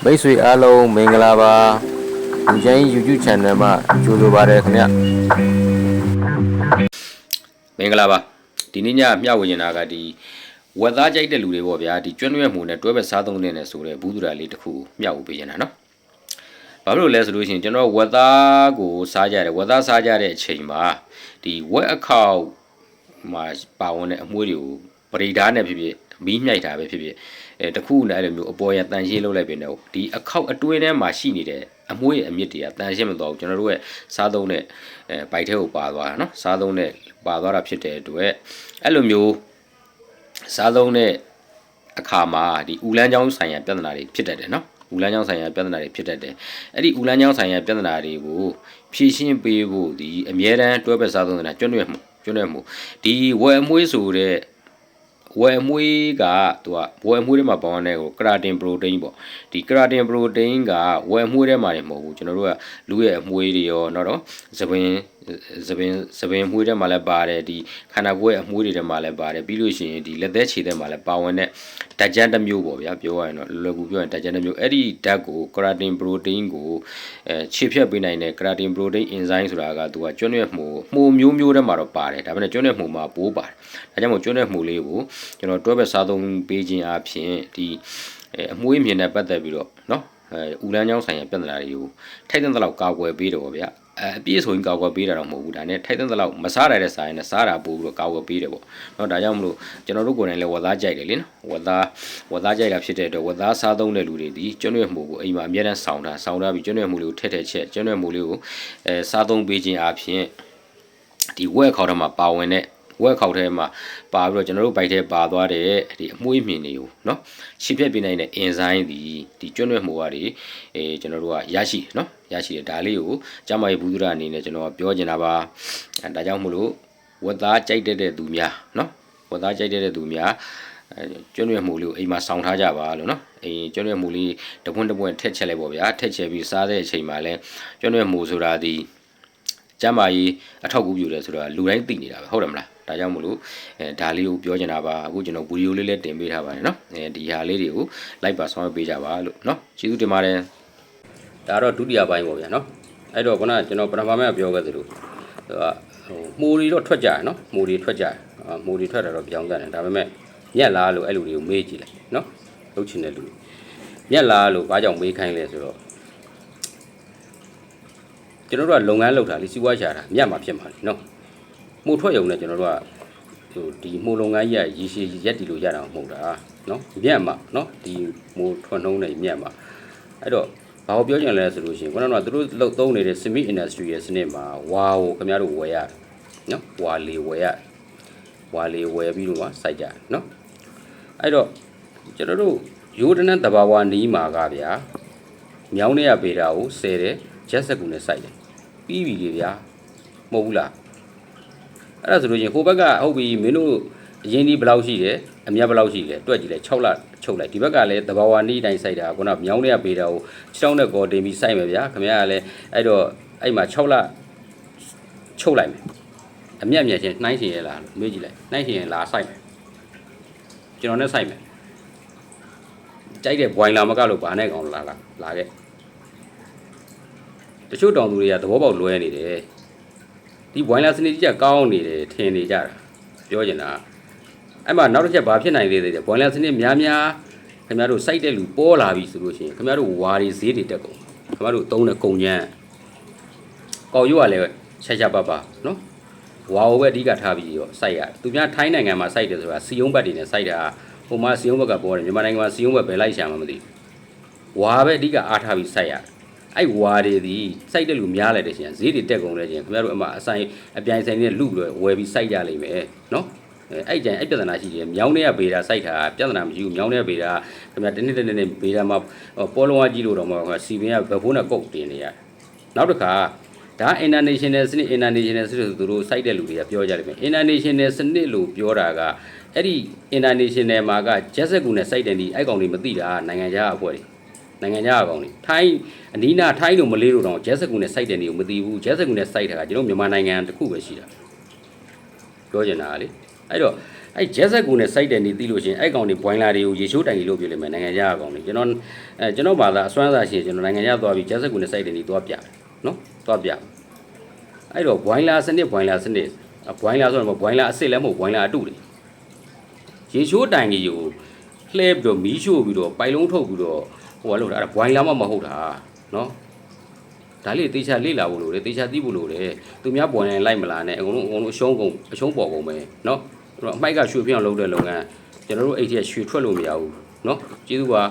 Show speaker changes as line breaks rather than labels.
မိတ်ဆွေအားလုံးမင်္ဂလာပါလူချိုင်း YouTube Channel မှာကြိုဆိုပါရခင်ဗျမင်္ဂလာပါဒီနေ့ညမျှဝေနေတာကဒီဝက်သားကြိုက်တဲ့လူတွေပေါ့ဗျာဒီကျွမ်းရွက်မှုနဲ့တွဲဘက်စားသုံးတဲ့နဲ့ဆိုတဲ့ဘူးသူရာလေးတစ်ခုမျှဝေပေးနေတာနော်ဘာဖြစ်လို့လဲဆိုလို့ရှိရင်ကျွန်တော်ဝက်သားကိုစားကြတယ်ဝက်သားစားကြတဲ့အချိန်မှာဒီဝက်အခေါက်မှာပါဝင်တဲ့အမွှေးတွေကိုပရိဒါနဲ့ဖြစ်ဖြစ်မီးမြိုက်တာပဲဖြစ်ဖြစ်တခုနဲ့အဲ့လိုမျိုးအပေါ်ရတန်ရှင်းလုပ်လိုက်ပြီတော့ဒီအခေါက်အတွင်းထဲမှာရှိနေတဲ့အမွှေးရဲ့အမြင့်တွေကတန်ရှင်းမသွားဘူးကျွန်တော်တို့ရဲ့စားသုံးတဲ့ပိုက်ထဲကိုပါသွားတာနော်စားသုံးတဲ့ပါသွားတာဖြစ်တဲ့အတွက်အဲ့လိုမျိုးစားသုံးတဲ့အခါမှာဒီဥလန်းချောင်းဆိုင်ရာပြဿနာတွေဖြစ်တတ်တယ်နော်ဥလန်းချောင်းဆိုင်ရာပြဿနာတွေဖြစ်တတ်တယ်အဲ့ဒီဥလန်းချောင်းဆိုင်ရာပြဿနာတွေကိုဖြေရှင်းပေးဖို့ဒီအမြဲတမ်းတွဲဘက်စားသုံးနေတာကျွမ်းရွက်မှုဒီဝယ်အမွှေးဆိုတဲ့ဝယ်အမွှေးကသူကဝယ်အမွှေးထဲမှာပေါင်းတဲ့ကိုကရာတင်ပရိုတိန်းပေါ့ဒီကရာတင်ပရိုတိန်းကဝယ်အမွှေးထဲမှာနေမဟုတ်ဘူးကျွန်တော်တို့ကလူရဲ့အမွှေးတွေရောနော်သပင်မွှေးထဲမှာလည်းပါတယ်ဒီခန္ဓာကိုယ်ရဲ့အမွှေးတွေထဲမှာလည်းပါတယ်ပြီးလို့ရှိရင်ဒီလက်သက်ခြေထဲမှာလည်းပါဝင်တဲ့ဓာတ်ကြမ်းတစ်မျိုးပေါ့ဗျာပြောရရင်တော့လွယ်ကူပြောရင်ဓာတ်ကြမ်းတစ်မျိုးအဲ့ဒီဓာတ်ကိုကရာတင်ပရိုတိန်းကိုခြေဖြတ်ပေးနိုင်တဲ့ကရာတင်ပရိုတိန်းအင်ဇိုင်းဆိုတာကသူကကျွမ်းရွက်မှုမျိုးထဲမှာတော့ပါတယ်ဒါပေမဲ့ကျွမ်းရွက်မှုမှာပိုးပါတယ်ဒါကြောင့်မို့ကျွမ်းရွက်မှုလေးကိုကျွန်တော်တွဲဘက်စားသုံးပေးခြင်းအပြင်ဒီအမွှေးမြင်တဲ့ပတ်သက်ပြီးတော့နော်ဥလန်းချောင်းဆိုင်ရာပြဿနာတွေကိုထိုက်တဲ့လောက်ကာကွယ်ပေးတော့ဗျာအပြည့်ဆိုရင်ကာကွယ်ပေးတာတော့မဟုတ်ဘူးဒါနဲ့ထိုက်တဲ့လောက်မစားရတဲ့ဆိုင်နဲ့စားတာပို့ပြီးတော့ကာကွယ်ပေးတယ်ပေါ့နော်ဒါကြောင့်မလို့ကျွန်တော်တို့ကိုယ်တိုင်လည်းဝက်သားကြိုက်တယ်လေနော်ဝက်သားကြိုက်တာဖြစ်တဲ့အတွက်ဝက်သားစားသုံးတဲ့လူတွေဒီကျွမ်းရွက်မှုကိုအိမ်မှာအများတန်းဆောင်းထားပြီးကျွမ်းရွက်မှုလေးကိုထည့်ချက်ကျွမ်းရွက်မှုလေးကိုစားသုံးပေးခြင်းအပြင်ဒီဝက်ခေါက်ထဲမှာပါဝင်တဲ့ဝက်ခေါက်ထဲမှာပါပြီးတော့ကျွန်တော်တို့ဘိုက်ထဲပါသွားတဲ့ဒီအမွှေးမြင်တွေကိုနော်ရှင်းပြပေးနိုင်တဲ့အင်ဇိုင်းဒီကျွမ်းရွက်မှုတွေကျွန်တော်တို့ကရရှိတယ်ဒါလေးကိုကျမရဲ့ဘူးသူရအနေနဲ့ကျွန်တော်ပြောချင်တာပါဒါကြောင့်မို့လို့ဝက်သားကြိုက်တဲ့သူများနော်ဝက်သားကြိုက်တဲ့သူများကျွမ်းရွက်မှုလေးကိုအိမ်မှာစောင့်ထားကြပါလို့နော်အိမ်ကျွမ်းရွက်မှုလေးတပွင့်ထက်ချက်လိုက်ပေါ့ဗျာထက်ချက်ပြီးစားတဲ့အချိန်မှာလဲကျွမ်းရွက်မှုဆိုတာဒီကျမကြီးအထောက်အကူပြုတယ်ဆိုတာလူတိုင်းသိနေတာပဲဟုတ်တယ်မလားဒါကြောင့်မလို့ဒါလေးကိုပြောချင်တာပါအခုကျွန်တော်ဗီဒီယိုလေးလည်းတင်ပေးထားပါတယ်နော်ဒီဟာလေးတွေကိုလိုက်ပါဆောင်ရွက်ပေးကြပါလို့နော်ကျေးဇူးတင်ပါတယ်ဒါတော့ဒုတိယပိုင်းပေါ့ဗျာနော်အဲ့တော့ခုနကကျွန်တော်ပထမပိုင်းကပြောခဲ့သလိုမှိုတွေတော့ထွက်ကြရနော်မှိုတွေထွက်တာတော့ပြောင်းတတ်တယ်ဒါပေမဲ့ညက်လားလို့အဲ့လူတွေကိုမေးကြည့်လိုက်နော်လုပ်ချင်တဲ့လူညက်လားလို့ဘာကြောင့်မေးခိုင်းလဲဆိုတော့ကျွန်တော်တို့ကလုပ်ငန်းလုပ်တာလေစီးပွားရှာတာမြတ်မှာဖြစ်မှာလေနော်မှုထွက်ရုံနဲ့ကျွန်တော်တို့ကဒီမှုလုပ်ငန်းကြီးကရေရှည်ရက်တီလို့ရတာမဟုတ်တာနော်မြတ်မှာနော်ဒီမှုထွက်နှုံးနေမြတ်မှာအဲ့တော့ဘာကိုပြောချင်လဲဆိုလို့ရှိရင်ခုနကသူတို့လှုပ်သုံးနေတဲ့ semi industry ရဲ့စနစ်မှာဝါကိုခင်ဗျားတို့ဝယ်ရနော်ဝါလေဝယ်ပြီးတော့မှစိုက်ကြနော်အဲ့တော့ကျွန်တော်တို့ရိုးတနန်းတဘာဝနီးမှာကဗျာမြောင်းနေရပေတာကိုဆယ်တယ်ရက်စက်ကူနဲ့စိုက်တယ်ပြီးပြီလေဗျာမဟုတ်ဘူးလားအဲ့ဒါဆိုလို့ချင်းဟိုဘက်ကဟုတ်ပြီမင်းတို့အရင်ဒီဘယ်လောက်ရှိတယ်အမြတ်ဘယ်လောက်ရှိလဲတွက်ကြည့်လိုက်6လချုပ်လိုက်ဒီဘက်ကလည်းတဘာဝနီးတိုင်းစိုက်တာခုနမြောင်းနေရပေတာကို6တောင်းနဲ့ကော်တင်ပြီးစိုက်မယ်ဗျာခင်ဗျားကလည်းအဲ့တော့အဲ့မှာ6လချုပ်လိုက်မယ်အမြတ်ချင်းနှိုင်းရှင်ရလားမေးကြည့်လိုက်နှိုင်းရှင်ရလားစိုက်မယ်ကျွန်တော်နဲ့စိုက်မယ်ကြိုက်တဲ့ဘွိုင်လာမကလို့ဘာနဲ့ကောင်လာခဲ့တချို့တောင်သူတွေကသဘောပေါက်လွဲနေတယ်ဒီဘွိုင်လာစနစ်ကြီးကကောင်းနေတယ်ထင်နေကြတာပြောချင်တာအဲ့မှာနောက်တစ်ချက်ဘာဖြစ်နိုင်သေးတယ်ဘွိုင်လာစနစ်များခင်ဗျားတို့စိုက်တဲ့လူပေါ်လာပြီဆိုလို့ရှိရင်ခင်ဗျားတို့ဝါတွေဈေးတွေတက်ကုန်ခင်ဗျားတို့သုံးတဲ့ကုန်ကျန်းကောက်ရွက်လည်းရှာပါနော်ဝါကိုပဲအဓိကထားပြီးတော့စိုက်ရတယ်သူများထိုင်းနိုင်ငံမှာစိုက်တယ်ဆိုတာစီယုံဘတ်တွေနဲ့စိုက်တာဟိုမှာစီယုံဘက်ကပေါ်တယ်မြန်မာနိုင်ငံမှာစီယုံဘက်ပဲလိုက်ရှာမှမသိဝါပဲအဓိကအားထားပြီးစိုက်ရတယ်အဲ့ဝါတွေဒီစိုက်တဲ့လူများလိုက်တဲ့ရှင်ဈေးတွေတက်ကုန်တဲ့ရှင်ခင်ဗျားတို့အမှအဆိုင်အပြိုင်ဆိုင်နဲ့လူပြီးတော့ဝယ်ပြီးစိုက်ကြလိမ့်မယ်နော်အဲ့ကြိုင်အဲ့ပြဿနာရှိတယ်မြောင်းတဲ့ကဗေဒာစိုက်တာပြဿနာမရှိဘူးမြောင်းတဲ့ဗေဒာခင်ဗျာတနေ့ဗေဒာမှာပေါ်လုံးဝကြီးလို့တော့မှစီပင်ကဘဖိုးနဲ့ကုတ်တင်နေရနောက်တစ်ခါဒါ international စနစ် international စနစ်ဆိုသူတို့စိုက်တဲ့လူတွေကပြောကြလိမ့်မယ် international စနစ်လို့ပြောတာကအဲ့ဒီ international မှာကဂျက်စကူနဲ့စိုက်တယ်ဒီအဲ့ကောင်တွေမသိတာနိုင်ငံခြားအဖွဲ့တွေနိုင်ငံခြားအကောင်တွေထိုင်းအနီးနားထိုင်းတို့မလေးတို့တော့ဂျက်စကူနဲ့စိုက်တယ်နေကိုမသိဘူးဂျက်စကူနဲ့စိုက်တာကကျွန်တော်မြန်မာနိုင်ငံတစ်ခုပဲရှိတာပြောချင်တာလေအဲ့တော့
အဲ့ဂျက်ဆက်ကူနဲ့စိုက်တယ်နေသိလို့ရှိရင်အဲ့ကောင်တွေဘွိုင်းလာတွေကိုရေချိုးတိုင်ကြီးလို့ပြောလိမ့်မယ်နိုင်ငံရအကောင်တွေကျွန်တော်ဘာသာအစွမ်းစားရှင်ကျွန်တော်နိုင်ငံရသွားပြီးဂျက်ဆက်ကူနဲ့စိုက်တယ်နေသွားပြနော်သွားပြအဲ့တော့ဘွိုင်းလာစနစ်ဘွိုင်းလာဆိုတော့ဘွိုင်းလာအစ်စ်လည်းမဟုတ်ဘွိုင်းလာအတုတွေရေချိုးတိုင်ကြီးကိုလှဲပြီးတော့မီးရှို့ပြီးတော့ပိုက်လုံးထုတ်ပြီးတော့ဟိုကလို့အဲ့ဒါဘွိုင်းလာမှမဟုတ်တာနော်ဒါလေးတေချာလေးလာဖို့လို့လေတေချာသိဖို့လို့လေသူများပေါ်နေလိုက်မလားနဲ့အကုန်လုံးအရှုံးပေါ်ကုန်ပဲနော်အဲ့တော့အမိုက်ကရွှေပြောင်းလုပ်တဲ့လုပ်ငန်းကျွန်တော်တို့အဲ့ဒီရွှေထွက်လို့မရဘူးနော်ကျေးဇူးပါ